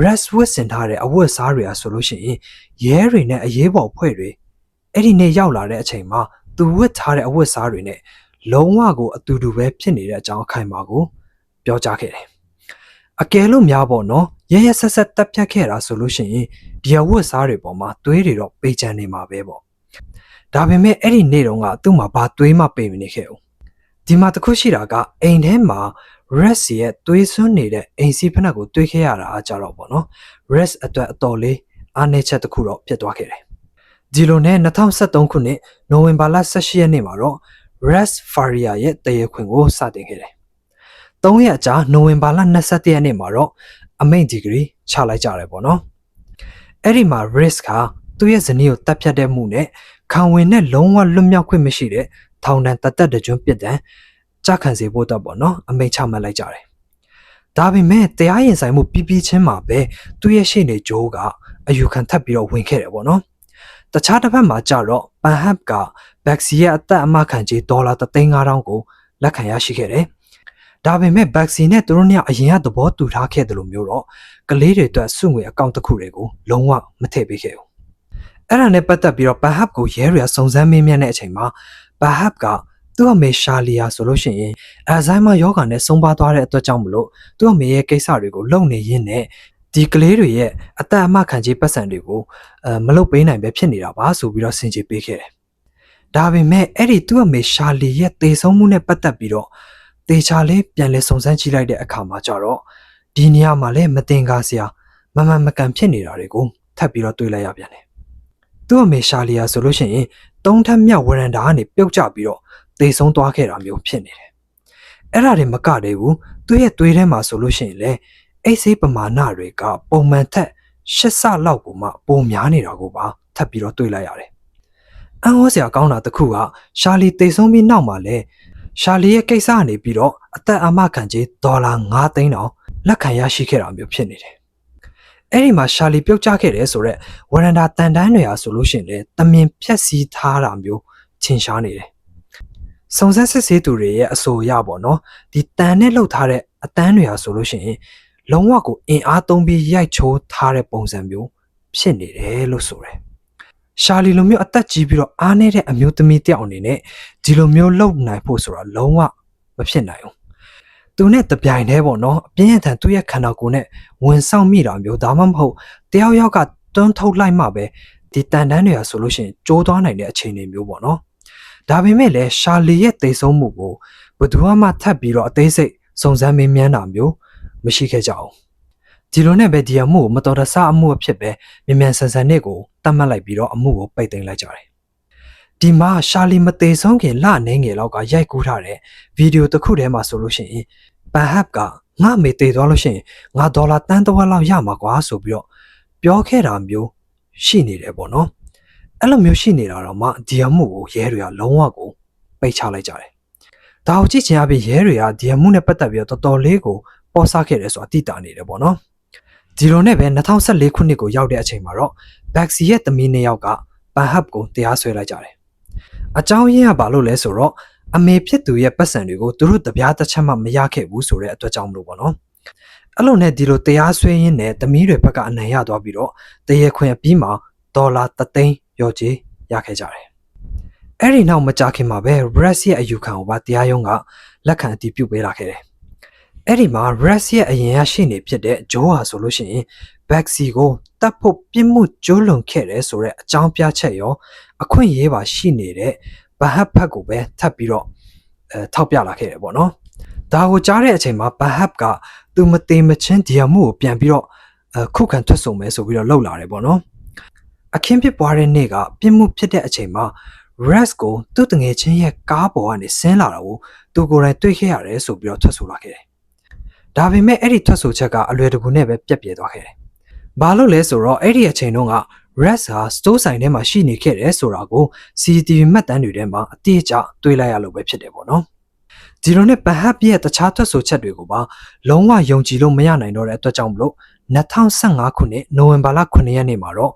rest ဝတ်ဆင်ထားတဲ့အဝတ်စားတွေကဆိုလို့ရှိရင်ရဲတွေနဲ့အရေးပေါ်ဖွဲ့တွေအဲ့ဒီနေ့ရောက်လာတဲ့အချိန်မှာသူဝတ်ထားတဲ့အဝတ်စားတွေနဲ့ လုံးဝကိုအတူတူပဲဖြစ်နေတဲ့အကြောင်းအခိုင်အမာကိုပြောကြားခဲ့တယ်အကယ်လို့များပေါ့နော်ရရဆက်ဆက်တက်ဖြတ်ခဲ့တာဆိုလို့ရှိရင်ဒီအဝတ်စားတွေပေါ်မှာသွေးတွေတော့ပေချန်နေမှာပဲပေါ့ဒါပေမဲ့အဲ့ဒီနေ့တုန်းကသူ့မှာဘာသွေးမှပေမနေခဲ့ဘူးဒီမှာတခုရှိတာကအိမ်ထဲမှာ Rex ရဲ့သွေးစွန်းနေတဲ့အိမ်စီးဖက်နှက်ကိုတွေးခဲ့ရတာအကြတော့ပေါ့နော် Rex အတွက်အတော်လေးအားနည်းချက်တစ်ခုတော့ဖြစ်သွားခဲ့တယ်ဒီလိုနဲ့2013ခုနှစ်နိုဝင်ဘာလ18ရက်နေ့မှာတော့ Rex Faria ရဲ့တရေခွင်ကိုစတင်ခဲ့တယ်3ရက်အကြာနိုဝင်ဘာလ21ရက်နေ့မှာတော့အမိန့်ဒီဂရီချလိုက်ကြတယ်ပေါ့နော်အဲ့ဒီမှာ Rex ကသူ့ရဲ့ဇနီးကိုတပ်ဖြတ်တဲ့မှုနဲ့ခံဝင်နဲ့လုံးဝလွတ်မြောက်ခွင့်မရှိတဲ့ထောင်ဒဏ်တသက်တကြွပြစ်ဒဏ်ကြခံစေဖို့တော့ပေါ့နော်အမိန့်ချမှတ်လိုက်ကြတယ်ဒါပေမဲ့တရားရင်ဆိုင်မှုပြီးပြီးချင်းမှာပဲသူ့ရဲ့ရှေ့နေဂျိုးကအယူခံထပ်ပြီးတော့ဝင်ခဲ့တယ်ပေါ့နော်တခြားတစ်ဖက်မှာကြတော့ပန်ဟပ်ကဘက်ဆီရဲ့အသက်အမခံကြေး$3,500ကိုလက်ခံရရှိခဲ့တယ်ဒါပေမဲ့ဘက်ဆီနဲ့သူတို့နှစ်ယောက်အရင်ကသဘောတူထားခဲ့တယ်လို့မျိုးတော့ကလေးတွေအတွက်စုငွေအကောင့်တစ်ခုတွေကိုလုံးဝမထည့်ပေးခဲ့ဘူးအဲ့ဒါနဲ့ပတ်သက်ပြီးတော့ပန်ဟပ်ကိုရဲတွေကစုံစမ်းမေးမြန်းတဲ့အချိန်မှာပန်ဟပ်ကသူ့အမေရှာလီယာဆိုလို့ရှိရင်အဇိုင်းမာယောဂါနဲ့ဆုံးပါသွားတဲ့အတွက်ကြောင့်မလို့သူ့အမေရဲ့ကိစ္စတွေကိုလုပ်နေရင်းနဲ့ဒီကလေးတွေရဲ့အသက်အမခံကြေးပတ်စံတွေကိုမလုပ်ပေးနိုင်ပဲဖြစ်နေတာပါဆိုပြီးတော့ဆင်ခြေပေးခဲ့တယ်ဒါပေမဲ့အဲ့ဒီသူ့အမေရှာလီရဲ့တေဆုံးမှုနဲ့ပတ်သက်ပြီးတော့တေချာလေးပြန်လဲစုံစမ်းကြည့်လိုက်တဲ့အခါမှာကျတော့ဒီနေရာမှာလည်းမတင်ကားစရာမမှန်မကန်ဖြစ်နေတာတွေကိုထပ်ပြီးတော့တွေးလိုက်ရပြန်တယ်သူ့အမေရှာလီယာဆိုလို့ရှိရင်3ထပ်မြောက်ဝရန်တာကနေပြုတ်ကျပြီးတော့တေဆုံးသွားခဲ့တာမျိုးဖြစ်နေတယ်အဲ့ဒါတွေမကတည်းဘူးသူ့ရဲ့သွေးထဲမှာဆိုလို့ရှိရင်လေအိတ်ဆေးပမာဏတွေကပုံမှန်ထက်8ဆလောက်ကိုမှပိုများနေတာကိုပါထပ်ပြီးတော့တွေးလိုက်ရတယ်အံ့ဩစရာကောင်းတာတစ်ခုကရှာလီတေဆုံးပြီးနောက်မှာလဲရှာလီရဲ့ကိစ္စကနေပြီးတော့အသက်အမခံကြေး$5,000တောင်လက်ခံရရှိခဲ့တာမျိုးဖြစ်နေတယ်အဲ့ဒီမှာရှာလီပြုတ်ကျခဲ့တယ်ဆိုတော့ဝရန်တာတန်တန်းတွေဟာဆိုလို့ရှိရင်လေတမင်ဖြက်စီးထားတာမျိုးထင်ရှားနေတယ်စုံစမ်းစစ်ဆေးသူတွေရဲ့အဆိုအရပေါ့နော်ဒီတန်နဲ့လှုပ်ထားတဲ့အတန်းတွေဟာဆိုလို့ရှိရင်လုံးဝကိုအင်အားသုံးပြီးရိုက်ချိုးထားတဲ့ပုံစံမျိုးဖြစ်နေတယ်လို့ဆိုတယ်ရှာလီလိုမျိုးအသက်ကြီးပြီးတော့အားနေတဲ့အမျိုးသမီးတယောက်အနေနဲ့ဒီလိုမျိုးလုပ်နိုင်ဖို့ဆိုတာလုံးဝမဖြစ်နိုင်ဘူးသူနဲ့တပြိုင်တည်းပေါ့နော်အပြင်းအထန်သူ့ရဲ့ခန္ဓာကိုယ်နဲ့ဝင်ဆောင်မိတာမျိုးဒါမှမဟုတ်တယောက်ယောက်ကတွန်းထုတ်လိုက်မှပဲဒီတန်တန်းတွေဟာဆိုလို့ရှိရင်ကျိုးသွားနိုင်တဲ့အခြေအနေမျိုးပေါ့နော်ဒါပေမဲ့လည်းရှာလီရဲ့တေဆုံးမှုကိုဘယ်သူမှထပ်ပြီးတော့အသေးစိတ်စုံစမ်းမေးမြန်းတာမျိုးမရှိခဲ့ကြဘူးဒီလိုနဲ့ပဲဒီအမှုကိုမတော်တဆအမှုအဖြစ်ပဲမြန်မြန်ဆန်ဆန်နဲ့ကိုတတ်မှတ်လိုက်ပြီးတော့အမှုကိုပိတ်သိမ်းလိုက်ကြတယ်ဒီမှာရှာလီမသေးဆုံးခင်လနေငယ်လောက်ကရိုက်ကူးထားတဲ့ဗီဒီယိုတစ်ခုထဲမှာဆိုလို့ရှိရင်ပန်ဟပ်ကငါမေသေးသွားလို့ရှိရင်ငါ$တန်း3လောက်ရမှာကွာဆိုပြီးတော့ပြောခဲ့တာမျိုးရှိနေတယ်ပေါ့နော်အဲ့လိုမျိုးရှိနေတာတော့မှဒီအမှုကိုရဲတွေကလုံးဝကိုပိတ်ချလိုက်ကြတယ်ဒါကိုကြည့်ချင်အပြင်ရဲတွေကဒီအမှုနဲ့ပတ်သက်ပြီးတော့တော်တော်လေးကိုပေါ်ဆခဲ့တယ်ဆိုတာသိတာနေတယ်ပေါ့နော်ဒီလိုနဲ့ပဲ2014ခုနှစ်ကိုရောက်တဲ့အချိန်မှာတော့ဘက်ဆီရဲ့သမီး2ယောက်ကပန်ဟပ်ကိုတရားစွဲလိုက်ကြတယ်အကြောင်းရင်းကဘာလို့လဲဆိုတော့အမေဖြစ်သူရဲ့ပတ်စံတွေကိုသူတို့တပြားတစ်ချက်မှမရခဲ့ဘူးဆိုတဲ့အတွက်ကြောင့်မလို့ပေါ့နော်အဲ့လိုနဲ့ဒီလိုတရားစွဲရင်းနဲ့သမီးတွေဘက်ကအနိုင်ရသွားပြီးတော့တရေခွင်အပြီးမှာ$3,000ရော်ကြေးရခဲ့ကြတယ်အဲ့ဒီနောက်မကြာခင်မှာပဲ Rex ရဲ့အယူခံကိုပါတရားရုံးကလက်ခံအတည်ပြုပေးလာခဲ့တယ်အဲ့ဒီမှာ Rex ရဲ့အရင်ကရှိနေဖြစ်တဲ့ဂျိုးဟာဆိုလို့ရှိရင် Baxi ကိုတတ်ဖို့ပြစ်မှုကျူးလွန်ခဲ့တယ်ဆိုတဲ့အကြောင်းပြချက်ရောအခွင့်အရေးပါရှိနေတဲ့ဘဟတ်ဖတ်ကိုပဲထပ်ပြီးတော့ထောက်ပြလာခဲ့တယ်ပေါ့နော်ဒါကိုကြားတဲ့အချိန်မှာဘဟတ်ကသူမသေးမချင်းဒီအမှုကိုပြန်ပြီးတော့ခုခံထွက်ဆိုမယ်ဆိုပြီးတော့လှုပ်လာတယ်ပေါ့နော်အခင်းဖြစ်ပွားတဲ့နေ့ကပြစ်မှုဖြစ်တဲ့အချိန်မှာ Rex ကိုသူ့တငယ်ချင်းရဲ့ကားပေါ်ကနေဆင်းလာတာကိုသူကိုယ်တိုင်တွေ့ခဲ့ရတယ်ဆိုပြီးတော့ထွက်ဆိုလာခဲ့တယ်ဒါပေမဲ့အဲ့ဒီထွက်ဆိုချက်ကအလွယ်တကူနဲ့ပဲပြက်ပြဲသွားခဲ့တယ်ဘာလို့လဲဆိုတော့အဲ့ဒီအချိန်တုန်းက Rex ဟာ store ဆိုင်ထဲမှာရှိနေခဲ့တယ်ဆိုတာကို CCTV မှတ်တမ်းတွေထဲမှာအတိအကျတွေ့လိုက်ရလို့ပဲဖြစ်တယ်ပေါ့နော်ဒီလိုနဲ့ဘဟပ်ရဲ့တခြားထွက်ဆိုချက်တွေကိုပါလုံးဝယုံကြည်လို့မရနိုင်တော့တဲ့အတွက်ကြောင့်မလို့2015ခုနှစ်နိုဝင်ဘာလ9ရက်နေ့မှာတော့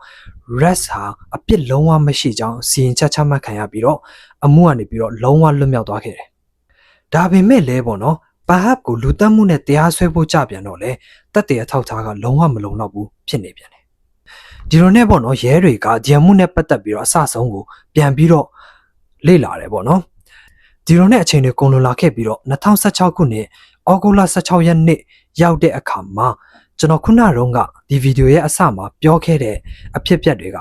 Rex ဟာအပြစ်လုံးဝမရှိကြောင်းစီရင်ချက်ချမှတ်ခံရပြီးတော့အမှုကနေပြီးတော့လုံးဝလွတ်မြောက်သွားခဲ့တယ်ဒါပေမဲ့လည်းပေါ့နော်ဘဟပ်ကိုလူတက်မှုနဲ့တရားစွဲဖို့ကြပြန်တော့လေတက်တဲ့အထောက်ထားကလုံးဝမလုံလောက်ဘူးဖြစ်နေပြန်တယ်ဒီလိုနဲ့ပေါ့နော်ရဲတွေကဒီအမှုနဲ့ပတ်သက်ပြီးတော့အဆဆုံးကိုပြန်ပြီးတော့လေ့လာတယ်ပေါ့နော် ဒီလိုနဲ့အချိန်တွေကုန်လွန်လာခဲ့ပြီးတော့2016ခုနှစ်ဩဂုတ်လ16ရက်နေ့ရောက်တဲ့အခါမှာကျွန်တော်ခုနတုန်းကဒီဗီဒီယိုရဲ့အစမှာပြောခဲ့တဲ့အဖြစ်အပျက်တွေ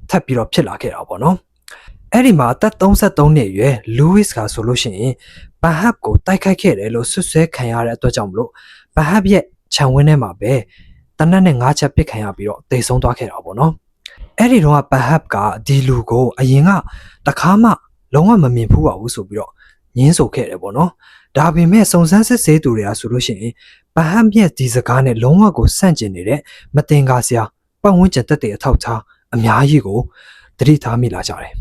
ကထပ်ပြီးတော့ဖြစ်လာခဲ့တာပေါ့နော်အဲ့ဒီမှာအသက်33နှစ်အရွယ် Lewis ကဆိုလို့ရှိရင် Bahab ကိုတိုက်ခိုက်ခဲ့တယ်လို့ဆွဆွဲခံရတဲ့အတွက်ကြောင့်မလို့ Bahab ရဲ့ခြံဝင်းထဲမှာပဲတနက်နဲ့5ချက်ပစ်ခံရပြီးတော့တိတ်ဆုံးသွားခဲ့တာပေါ့နော်အဲ့ဒီတော့ Bahab ကဒီလူကိုအရင်ကတခါမှလုံးဝမမြင်ဘူးပါဘူးဆိုပြီးတော့ညင်းဆိုခဲ့တယ်ပေါ့နော်ဒါပေမဲ့စုံစမ်းစစ်ဆေးသူတွေကဆိုလို့ရှိရင် Bahab ရဲ့ဒီစကားနဲ့လုံးဝကိုဆန့်ကျင်နေတဲ့မတင်ကားစရာပတ်ဝန်းကျင်တက်တဲ့အထောက်ထားအများကြီးကိုသတိထားမိလာကြတယ်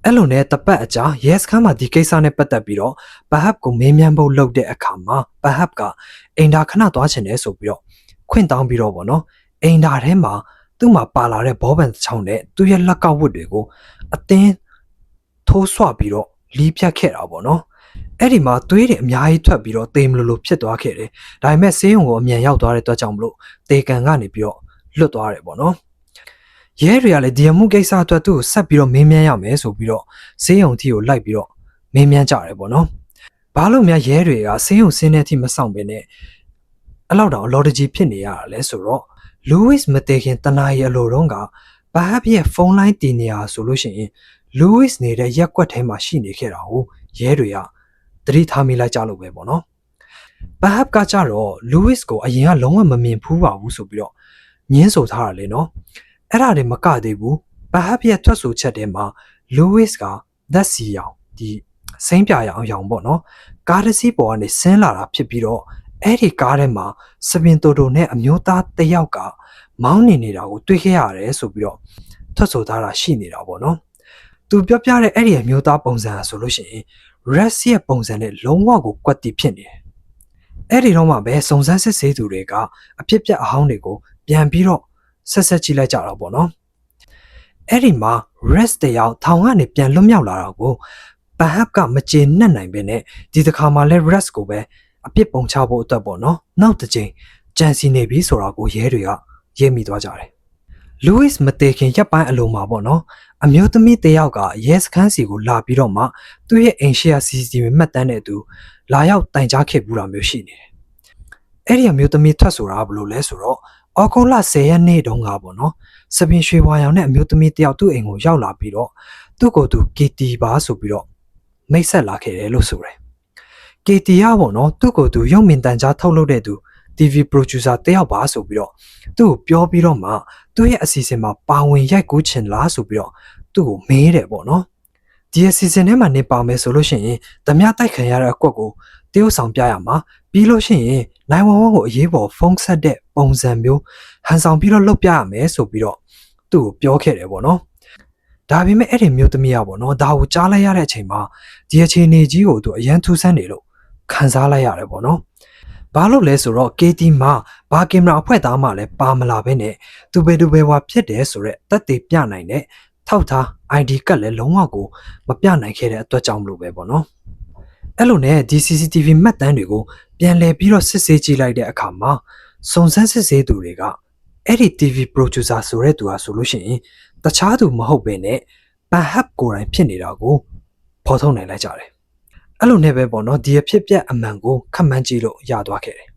အဲ့လိုနဲ့တပတ်အကြာရဲစခန်းမှာဒီကိစ္စနဲ့ပတ်သက်ပြီးတော့ Bahab ကိုမေးမြန်းဖို့လုပ်တဲ့အခါမှာ Bahab ကအိမ်ဒါခဏသွားချင်တယ်ဆိုပြီးတော့ခွင့်တောင်းပြီးတော့ပေါ့နော်အိမ်ဒါထဲမှာသူ့မှာပါလာတဲ့ဘောပန်ချောင်းနဲ့သူ့ရဲ့လက်ကောက်ဝတ်တွေကိုအတင်းထိုးဆွပြီးတော့လီးဖြတ်ခဲ့တာပေါ့နော်အဲ့ဒီမှာသွေးတွေအများကြီးထွက်ပြီးတော့သေမလို့ဖြစ်သွားခဲ့တယ်ဒါပေမဲ့ဆေးရုံကိုအမြန်ရောက်သွားတဲ့အတွက်ကြောင့်မလို့တေကန်ကနေပြီးတော့လွတ်သွားတယ်ပေါ့နော်ရဲတွေကလည်းဒီအမှုကိစ္စအတွက်သူ့ကိုဆက်ပြီးတော့မေးမြန်းရမယ်ဆိုပြီးတော့ဆေးရုံထီကိုလိုက်ပြီးတော့မေးမြန်းကြတယ်ပေါ့နော်ဘာလို့များရဲတွေကဆေးရုံဆင်းတဲ့အထိမဆောင်ဘဲနဲ့အဲ့လောက်တောင်အလော်တကြီးဖြစ်နေရတာလဲဆိုတော့ Lewis မတေခင်တနာရီအလိုတုန်းက Bahab ရဲ့ဖုန်းလိုင်းတင်နေရဆိုလို့ရှိရင် Lewis နေတဲ့ရက်ကွက်ထဲမှာရှိနေခဲ့တာကိုရဲတွေကသတိထားမိလိုက်ကြလို့ပဲပေါ့နော် Bahab ကကြတော့ Lewis ကိုအရင်ကလုံးဝမမြင်ဘူးပါဘူးဆိုပြီးတော့ညင်းဆိုထားတာလေနော်အဲ့ဒါတွေမကသေးဘူး Bahab ရဲ့ထွက်ဆိုချက်ထဲမှာ Lewis ကသက်စီရောင်ဒီစိမ့်ပြရအောင်ရောင်ပေါ့နော်ကားတစ်စီးပေါ်ကနေဆင်းလာတာဖြစ်ပြီးတော့အဲ့ဒီကားထဲမှာစပင်တိုတိုနဲ့အမျိုးသားတစ်ယောက်ကမောင်းနေနေတာကိုတွေ့ခဲ့ရတယ်ဆိုပြီးတော့ထွက်ဆိုထားတာရှိနေတာပေါ့နော်သူပြောပြတဲ့အဲ့ဒီအမျိုးသားပုံစံဆိုလို့ရှိရင် Rex ရဲ့ပုံစံနဲ့လုံးဝကိုကွက်တီဖြစ်နေတယ်အဲ့ဒီတော့မှပဲစုံစမ်းစစ်ဆေးသူတွေကအဖြစ်ပြက်အဟောင်းတွေကိုပြန်ပြီးတော့ဆက်ကြည့်လိုက်ကြတာပေါ့နော်အဲ့ဒီမှာ Rex တယောက်ထောင်ကနေပြန်လွတ်မြောက်လာတာကို Bahab ကမကျေနပ်နိုင်ပဲနဲ့ဒီတစ်ခါမှလဲ Rex ကိုပဲအပြစ်ပုံချဖို့အတွက်ပေါ့နော်နောက်တစ်ချိန်ကြံစီနေပြီဆိုတာကိုရဲတွေကရေးမိသွားကြတယ် Lewis မတေခင်ရပ်ပိုင်းအလုံးမှာပေါ့နော်အမျိုးသမီးတစ်ယောက်ကရဲစခန်းစီကိုလာပြီးတော့မှသူ့ရဲ့အိမ်ရှိရာ CCTV မှတ်တမ်းနဲ့သူလာရောက်တိုင်ကြားခဲ့ဘူးတာမျိုးရှိနေတယ်အဲ့ဒီအမျိုးသမီးထွက်ဆိုတာဘယ်လိုလဲဆိုတော့ဩဂုတ်လ10ရက်နေ့တုန်းကပေါ့နော်စပင်ရွှေဝါရောင်နဲ့အမျိုးသမီးတစ်ယောက်သူ့အိမ်ကိုရောက်လာပြီးတော့သူ့ကိုသူ KT ပါဆိုပြီးတော့မိတ်ဆက်လာခဲ့တယ်လို့ဆိုတယ် KT ရပေါ့နော်သူ့ကိုသူရုပ်မြင်သံကြားထုတ်လုပ်တဲ့သူ TV producer တယောက်ပါဆိုပြီးတော့သူ့ကိုပြောပြီးတော့မှသူ့ရဲ့အစီအစဉ်မှာပါဝင်ရိုက်ကူးချင်လားဆိုပြီးတော့သူ့ကိုမေးတယ်ပေါ့နော်ဒီအစီအစဉ်ထဲမှာနေပါမယ်ဆိုလို့ရှိရင်ဓမြတိုက်ခံရတဲ့အကွက်ကိုတရုတ်ဆောင်ပြရမှာပြီးလို့ရှိရင်911ကိုအရေးပေါ်ဖုန်းဆက်တဲ့ပုံစံမျိုးဟန်ဆောင်ပြီးတော့လုပ်ပြရမယ်ဆိုပြီးတော့သူ့ကိုပြောခဲ့တယ်ပေါ့နော်ဒါပေမဲ့အဲ့ဒီမျိုးသမီးကပေါ့နော်ဒါကိုကြားလိုက်ရတဲ့အချိန်မှာဒီအခြေအနေကြီးကိုသူအရန်ထူးဆန်းနေလို့ခံစားလိုက်ရတယ်ပေါ့နော်ဘာလို့လဲဆိုတော့ KT မှာဘာကင်မရာအဖွဲ့သားမှလည်းပါမလာဘဲနဲ့သူဘယ်သူဘယ်ဝါဖြစ်တယ်ဆိုတော့တက်တည်ပြနိုင်တဲ့ထောက်ထား ID ကတ်လည်းလုံးဝကိုမပြနိုင်ခဲ့တဲ့အတွက်ကြောင့်မလို့ပဲပေါ့နော်အဲ့လိုနဲ့ဒီ CCTV မှတ်တမ်းတွေကိုပြန်လည်ပြီးတော့စစ်ဆေးကြည့်လိုက်တဲ့အခါမှာစုံစမ်းစစ်ဆေးသူတွေကအဲ့ဒီ TV producer ဆိုတဲ့သူဟာဆိုလို့ရှိရင်တခြားသူမဟုတ်ဘဲနဲ့ Bahab ကိုယ်တိုင်ဖြစ်နေတာကိုဖော်ထုတ်နိုင်လိုက်ကြတယ်အဲ့လိုနဲ့ပဲပေါ့နော်ဒီအဖြစ်ပြက်အမှန်ကိုခန့်မှန်းကြည့်လို့ရသွားခဲ့တယ်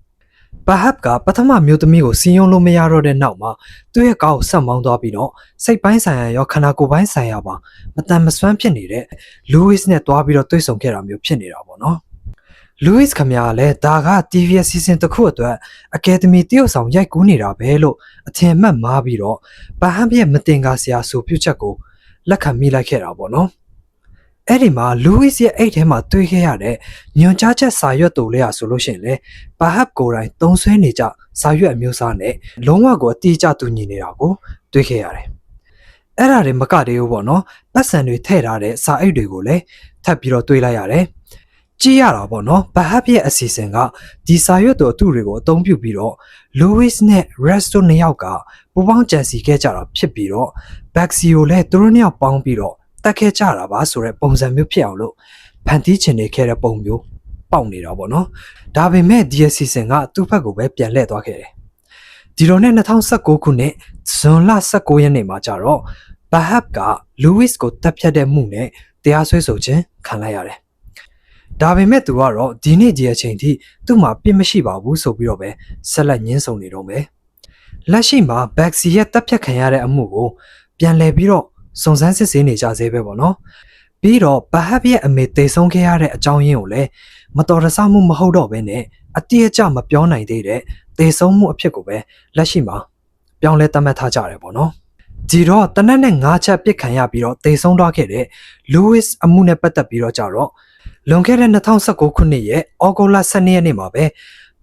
Bahab ကပထမမျိုးသမီးကိုစီးရုံးလို့မရတော့တဲ့နောက်မှာသူ့ရဲ့ကားကိုဆက်မောင်းသွားပြီးတော့စိတ်ပိုင်းဆိုင်ရာရောခန္ဓာကိုယ်ပိုင်းဆိုင်ရာပါမတန်မစွမ်းဖြစ်နေတဲ့ Lewis နဲ့တွားပြီးတော့တွေ့ဆုံခဲ့တာမျိုးဖြစ်နေတာပေါ့နော် Lewis ခင်ဗျားလည်းဒါက TV စီစဉ်တစ်ခုအတွက်အကယ်ဒမီတရုတ်ဆောင်ရိုက်ကူးနေတာပဲလို့အထင်မှတ်မှားပြီးတော့ Bahab ရဲ့မတင်ကားစရာဆိုပြုချက်ကိုလက်ခံမိလိုက်ခဲ့တာပေါ့နော်အဲ့ဒီမှာ Lewis ရဲ့အိတ်ထဲမှာတွေ့ခဲ့ရတဲ့ညွန်ကြားချက်စာရွက်တူလေးอ่ะဆိုလို့ရှိရင်လေ Bahab ကိုယ်တိုင်သုံးဆွဲနေကြစာရွက်အမျိုးအစားနဲ့လုံးဝကိုအတိအကျတူညီနေတာကိုတွေ့ခဲ့ရတယ်။အဲ့ဒါတွေမကသေးဘူးပေါ့နော်။ပတ်စံတွေထည့်ထားတဲ့စာအိတ်တွေကိုလည်းထပ်ပြီးတော့တွေ့လိုက်ရတယ်။ကြည့်ရတာပေါ့နော်။ Bahab ရဲ့အစီအစဉ်ကဒီစာရွက်တူအတုတွေကိုအသုံးပြုပြီးတော့ Lewis နဲ့ Rex တို့နှစ်ယောက်ကပူပေါင်းကြံစီခဲ့ကြတာဖြစ်ပြီးတော့ Baxi ကိုလည်းသူတို့နှစ်ယောက်ပေါင်းပြီးတော့တက်ခဲ့ကြတာပါဆိုတဲ့ပုံစံမျိုးဖြစ်အောင်လို့ဖန်တီးချင်နေခဲ့တဲ့ပုံမျိုးပေါက်နေတာပေါ့နော်ဒါပေမဲ့ဒီအစီအစဉ်ကသူ့ဘက်ကိုပဲပြန်လှည့်သွားခဲ့တယ်ဒီလိုနဲ့2019ခုနှစ်ဇွန်လ19ရက်နေ့မှာကျတော့ Bahab က Lewis ကိုတပ်ဖြတ်တဲ့မှုနဲ့တရားစွဲဆိုခြင်းခံလိုက်ရတယ် ဒါပေမဲ့သူကတော့ဒီနေ့ဒီအချိန်ထိသူ့မှာပြစ်မရှိပါဘူးဆိုပြီးတော့ပဲဆက်လက်ညှင်းဆုံနေတော့မယ်လက်ရှိမှာဘက်ဆီရဲ့တပ်ဖြတ်ခံရတဲ့အမှုကိုပြန်လည်ပြီးတော့စုံစမ်းစစ်ဆေးနေကြသေးပဲပေါ့နော်ပြီးတော့ဘာဟပ်ရဲ့အမေတိတ်ဆုံးခဲ့ရတဲ့အကြောင်းရင်းကိုလည်းမတော်တဆမှုမဟုတ်တော့ဘဲနဲ့အတိအကျမပြောနိုင်သေးတဲ့တိတ်ဆုံးမှုအဖြစ်ကိုပဲလက်ရှိမှာပြောင်းလဲသတ်မှတ်ထားကြတယ်ပေါ့နော်ဒီတော့တနက်နဲ့9ချက်ပစ်ခံရပြီးတော့တိတ်ဆုံးသွားခဲ့တဲ့ Louis အမှုနဲ့ပတ်သက်ပြီးတော့ကြတော့လွန်ခဲ့တဲ့2019ခုနှစ်ရဲ့ဩဂုတ်လ12ရက်နေ့မှာပဲ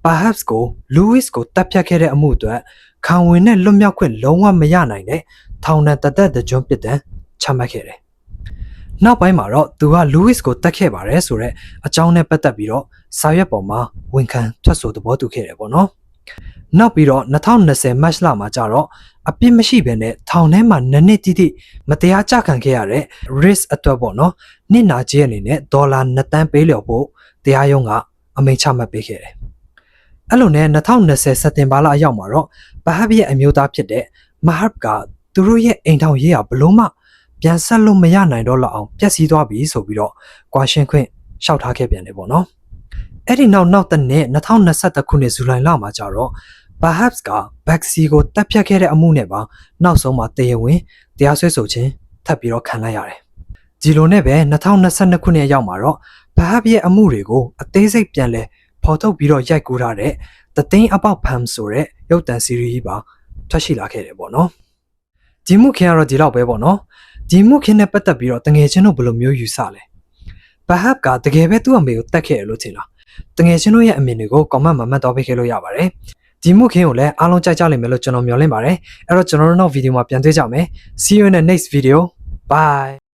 Perhaps ကို Louis ကိုတပ်ဖြတ်ခဲ့တဲ့အမှုအတွက်ခံဝင်နဲ့လွတ်မြောက်ခွင့်လုံးဝမရနိုင်တဲ့ထောင်ဒဏ်တသက်တကြွပြစ်ဒဏ်ချမှတ်ခဲ့တယ်။နောက်ပိုင်းမှာတော့သူက Louis ကိုတတ်ခဲ့ပါတယ်ဆိုတော့အကြောင်းနဲ့ပတ်သက်ပြီးတော့စာရွက်ပေါ်မှာဝန်ခံထွက်ဆိုသဘောတူခဲ့တယ်ပေါ့နော်။နောက်ပြီးတော့2020 March လမှာကျတော့အပြစ်မရှိဘဲနဲ့ထောင်ထဲမှာနှစ်တိတိမတရားကြခံခဲ့ရတဲ့ risk အတွက်ပေါ့နော်။နှစ်နာကြီးအနေနဲ့ဒေါ်လာ2တန်းပေးလျော်ဖို့တရားရုံးကအမိန့်ချမှတ်ပေးခဲ့တယ်။အဲ့လိုနဲ့2020စက်တင်ဘာလအရောက်မှာတော့ဘာဟပ်ရဲ့အမျိုးသားဖြစ်တဲ့မဟာဘ်ကသူတို့ရဲ့အိမ်ထောင်ရေးကဘလို့မှပြန်ဆက်လို့မရနိုင်တော့လောက်အောင်ပျက်စီးသွားပြီဆိုပြီးတော့ကွာရှင်းခွင့်လျှောက်ထားခဲ့ပြန်တယ်ပေါ့နော်အဲ့ဒီနောက်တစ်နှစ်2021ခုနှစ်ဇူလိုင်လမှာကျတော့ Perhaps က Baxi ကိုတပ်ဖြတ်ခဲ့တဲ့အမှုနဲ့ပါနောက်ဆုံးမှာတရားဝင်တရားစွဲဆိုခြင်းထပ်ပြီးတော့ခံလိုက်ရတယ်ဒီလိုနဲ့ပဲ2022ခုနှစ်ရောက်မှာတော့ Perhaps ရဲ့အမှုတွေကိုအသေးစိတ်ပြန်လဲဖော်ထုတ်ပြီးတော့ရိုက်ကူးထားတဲ့ The Thing About Pam ဆိုတဲ့ရုပ်သံစီရီးပါထွက်ရှိလာခဲ့တယ်ပေါ့နော်ဒီမှုခင်ကတော့ဒီလောက်ပဲပေါ့နော်ဒီမှုခင်နဲ့ပတ်သက်ပြီးတော့တငယ်ချင်းတို့ဘယ်လိုမျိုးယူဆလဲဘာဟပ်ကတကယ်ပဲသူ့အမေကိုတတ်ခဲ့ရလို့ထင်လားတငယ်ချင်းတို့ရဲ့အမြင်တွေကို comment မှာမှတ်တော့ပေးခဲ့လို့ရပါတယ်ဒီမှုခင်ကိုလည်းအားလုံးကြိုက်ကြလိမ့်မယ်လို့ကျွန်တော်မျှော်လင့်ပါတယ်အဲ့တော့ကျွန်တော်တို့နောက်ဗီဒီယိုမှာပြန်တွေ့ကြမယ် see you in the next video bye